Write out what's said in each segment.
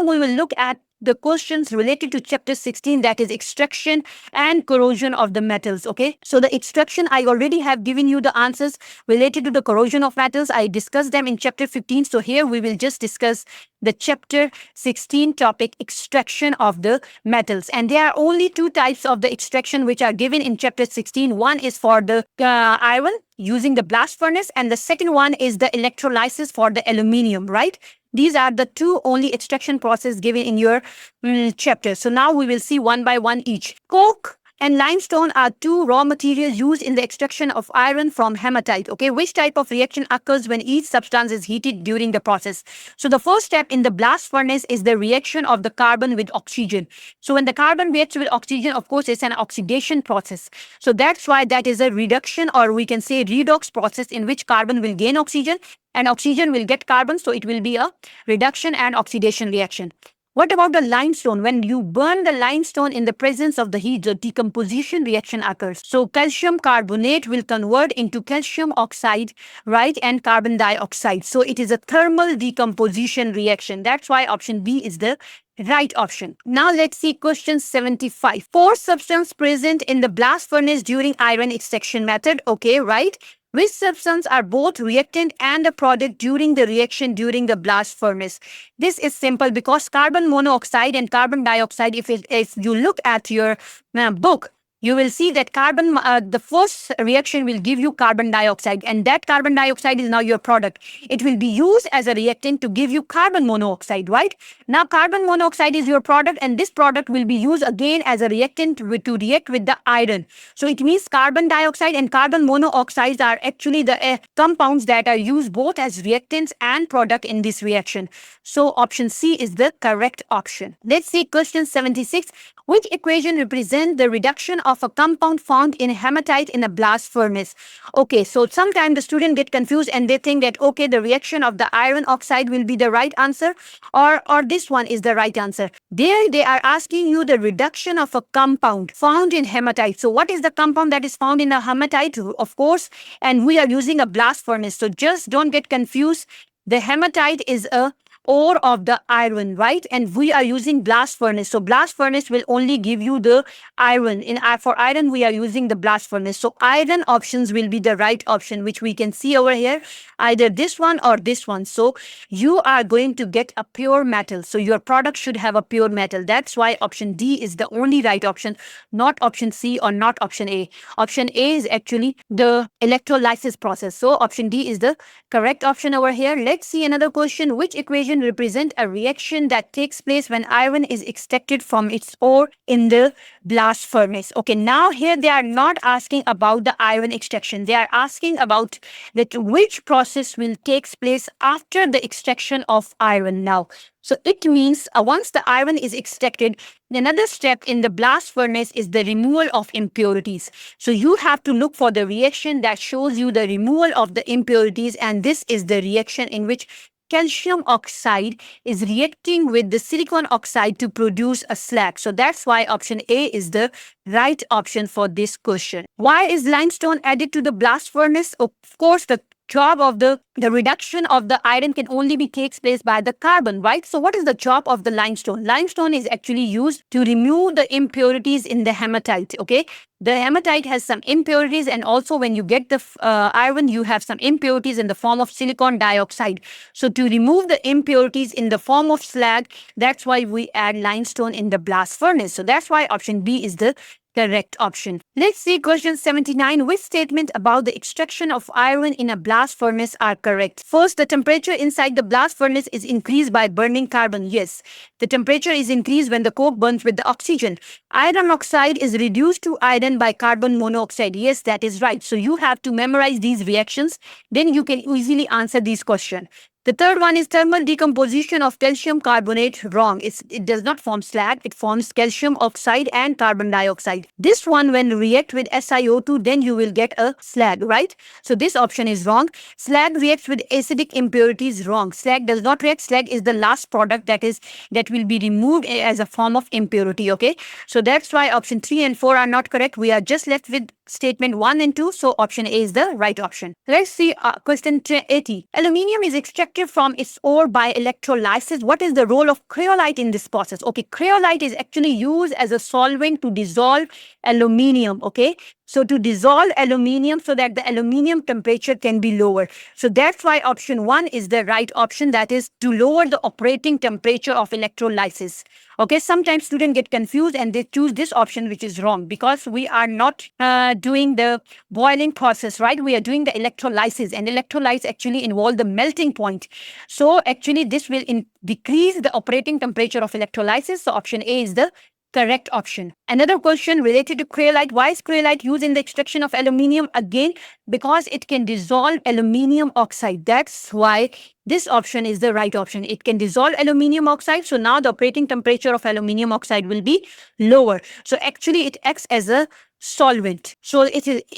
we will look at the questions related to chapter 16, that is extraction and corrosion of the metals. Okay, so the extraction, I already have given you the answers related to the corrosion of metals. I discussed them in chapter 15. So here we will just discuss the chapter 16 topic, extraction of the metals. And there are only two types of the extraction which are given in chapter 16. One is for the iron using the blast furnace, and the second one is the electrolysis for the aluminium, right? These are the two only extraction process given in your chapter. So now we will see one by one each. Coke and limestone are two raw materials used in the extraction of iron from hematite. Okay, which type of reaction occurs when each substance is heated during the process? So the first step in the blast furnace is the reaction of the carbon with oxygen. So when the carbon reacts with oxygen, of course, it's an oxidation process. So that's why that is a reduction, or we can say redox process, in which carbon will gain oxygen and oxygen will get carbon. So it will be a reduction and oxidation reaction. What about the limestone? When you burn the limestone in the presence of the heat, the decomposition reaction occurs. So calcium carbonate will convert into calcium oxide, right, and carbon dioxide. So it is a thermal decomposition reaction. That's why option B is the right option. Now let's see question 75. Four substances present in the blast furnace during iron extraction method. Okay, right? Which substance are both reactant and a product during the reaction during the blast furnace? This is simple because carbon monoxide and carbon dioxide, if you look at your book, you will see that the first reaction will give you carbon dioxide, and that carbon dioxide is now your product. It will be used as a reactant to give you carbon monoxide, right? Now carbon monoxide is your product, and this product will be used again as a reactant to react with the iron. So it means carbon dioxide and carbon monoxides are actually the compounds that are used both as reactants and product in this reaction. So option C is the correct option. Let's see question 76. Which equation represents the reduction of a compound found in hematite in a blast furnace? Okay, so sometimes the student get confused and they think that, okay, the reaction of the iron oxide will be the right answer, or this one is the right answer. There they are asking you the reduction of a compound found in hematite. So what is the compound that is found in a hematite? Of course, and we are using a blast furnace. So just don't get confused. The hematite is a ore of the iron, right? And we are using blast furnace. So blast furnace will only give you the iron. For iron, we are using the blast furnace. So iron options will be the right option, which we can see over here, either this one or this one. So you are going to get a pure metal. So your product should have a pure metal. That's why option D is the only right option, not option C or not option A. Option A is actually the electrolysis process. So option D is the correct option over here. Let's see another question. Which equation represent a reaction that takes place when iron is extracted from its ore in the blast furnace? Okay, now here they are not asking about the iron extraction. They are asking about that which process will take place after the extraction of iron now. So it means once the iron is extracted, another step in the blast furnace is the removal of impurities. So you have to look for the reaction that shows you the removal of the impurities, and this is the reaction in which calcium oxide is reacting with the silicon oxide to produce a slag. So that's why option A is the right option for this question. Why is limestone added to the blast furnace? Of course, the job of the reduction of the iron can only be takes place by the carbon, right? So what is the job of the limestone? Limestone is actually used to remove the impurities in the hematite, okay? The hematite has some impurities, and also when you get the iron, you have some impurities in the form of silicon dioxide. So to remove the impurities in the form of slag, that's why we add limestone in the blast furnace. So that's why option B is the correct option. Let's see question 79. Which statement about the extraction of iron in a blast furnace are correct? First, the temperature inside the blast furnace is increased by burning carbon. Yes, the temperature is increased when the coke burns with the oxygen. Iron oxide is reduced to iron by carbon monoxide. Yes, that is right. So you have to memorize these reactions. Then you can easily answer these questions. The third one is thermal decomposition of calcium carbonate. Wrong. It does not form slag. It forms calcium oxide and carbon dioxide. This one, when react with SiO2, then you will get a slag, right? So this option is wrong. Slag reacts with acidic impurities. Wrong. Slag does not react. Slag is the last product that will be removed as a form of impurity, okay? So that's why option 3 and 4 are not correct. We are just left with statement 1 and 2. So option A is the right option. Let's see question 80. Aluminium is extracted from its ore by electrolysis. What is the role of cryolite in this process? Okay, cryolite is actually used as a solvent to dissolve aluminium. Okay, so to dissolve aluminium so that the aluminium temperature can be lower. So that's why option 1 is the right option, that is to lower the operating temperature of electrolysis. Okay, sometimes students get confused and they choose this option, which is wrong, because we are not doing the boiling process, right? We are doing the electrolysis, and electrolytes actually involve the melting point. So actually this will decrease the operating temperature of electrolysis. So option A is the correct option. Another question related to cryolite. Why is cryolite used in the extraction of aluminium? Again, because it can dissolve aluminium oxide. That's why this option is the right option. It can dissolve aluminium oxide. So now the operating temperature of aluminium oxide will be lower. So actually it acts as a solvent. So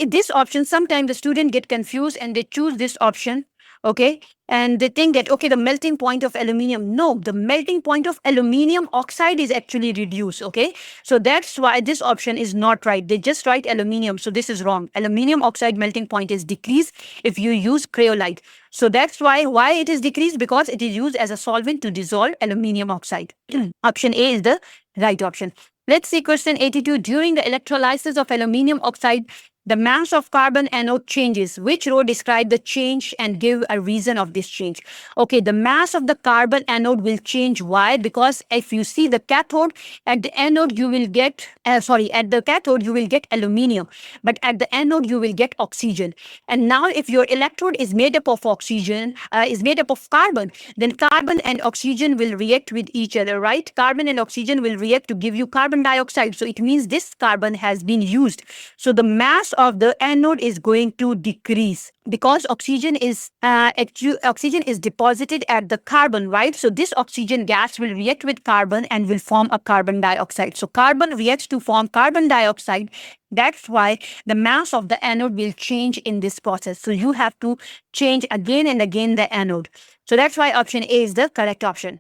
this option, sometimes the student get confused and they choose this option. Okay, and they think that, okay, the melting point of aluminium. No, the melting point of aluminium oxide is actually reduced. Okay, so that's why this option is not right. They just write aluminium, so this is wrong. Aluminium oxide melting point is decreased if you use cryolite. So that's why it is decreased, because it is used as a solvent to dissolve aluminium oxide. Option A is the right option. Let's see question 82. During the electrolysis of aluminium oxide, the mass of carbon anode changes. Which row describe the change and give a reason of this change? Okay, the mass of the carbon anode will change. Why? Because if you see the cathode, at the anode you will get, at the cathode you will get aluminium, but at the anode you will get oxygen. And now if your electrode is made up of oxygen, is made up of carbon, then carbon and oxygen will react with each other, right? Carbon and oxygen will react to give you carbon dioxide. So it means this carbon has been used. So the mass of the anode is going to decrease, because oxygen is deposited at the carbon, right? So this oxygen gas will react with carbon and will form a carbon dioxide. So carbon reacts to form carbon dioxide. That's why the mass of the anode will change in this process. So you have to change again and again the anode. So that's why option A is the correct option.